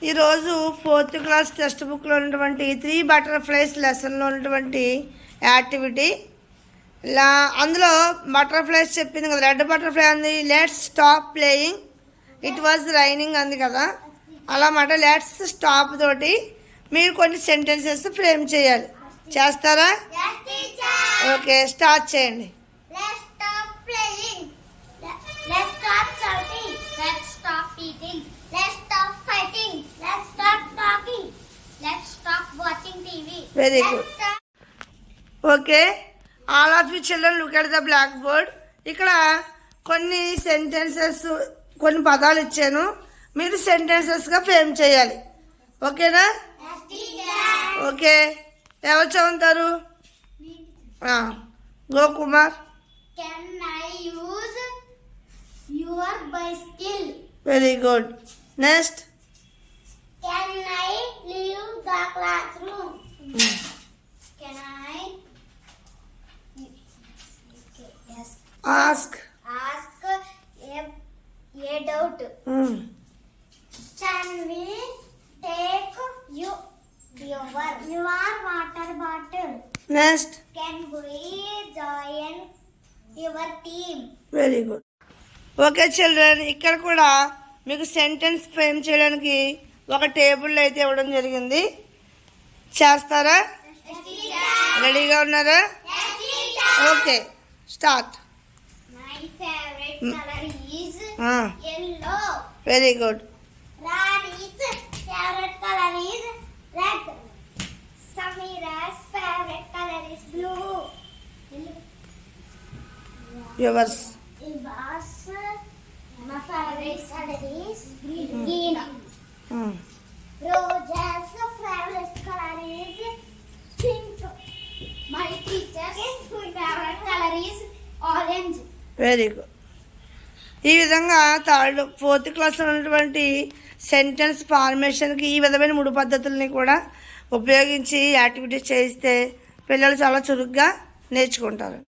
ఈరోజు 4th class text బుక్లో ఉన్నటువంటి 3 బటర్ఫ్లైస్ లెసన్లో ఉన్నటువంటి యాక్టివిటీ అందులో బటర్ఫ్లైస్ చెప్పింది కదా. రెడ్ బటర్ఫ్లై అంది let's stop playing it was raining అంది కదా. అలా మాట లెట్స్ స్టాప్ తోటి మీరు కొన్ని సెంటెన్సెస్ ఫ్రేమ్ చేయాలి. చేస్తారా? ఓకే, స్టార్ట్ చేయండి. Let's stop eating. Let's stop fighting. Let's stop talking. Let's stop watching TV. Very good. Okay. All of you children look at the blackboard. ఇక్కడ కొన్ని సెంటెన్సెస్ కొన్ని పదాలు ఇచ్చాను, మీరు సెంటెన్సెస్గా ఫ్రేమ్ చేయాలి. ఓకేనా? ఓకే, ఎవరు చదువుతారు? Go Kumar. Can I use your bicycle? Very good. Next. Can I leave the classroom? Can I Ask. a doubt? Can we take your water bottle? Next. Can we join your team? Very good. Okay children, ఇక్కడ కూడా మీకు sentence frame చేయడానికి ఒక table అయితే ఇవ్వడం జరిగింది. చేస్తారా? రెడీగా ఉన్నారా? Okay, start. My favorite color is yellow. Very good. Rani's favorite color is red. Samira's favorite color is blue. Yours. Iva's my favorite color is green. Roja's favorite color is pink. My teacher's favorite color is orange. Very good. ఈ విధంగా 4th క్లాస్లో ఉన్నటువంటి sentence ఫార్మేషన్కి ఈ విధమైన 3 పద్ధతుల్ని కూడా ఉపయోగించి activities చేయిస్తే పిల్లలు చాలా చురుగ్గా నేర్చుకుంటారు.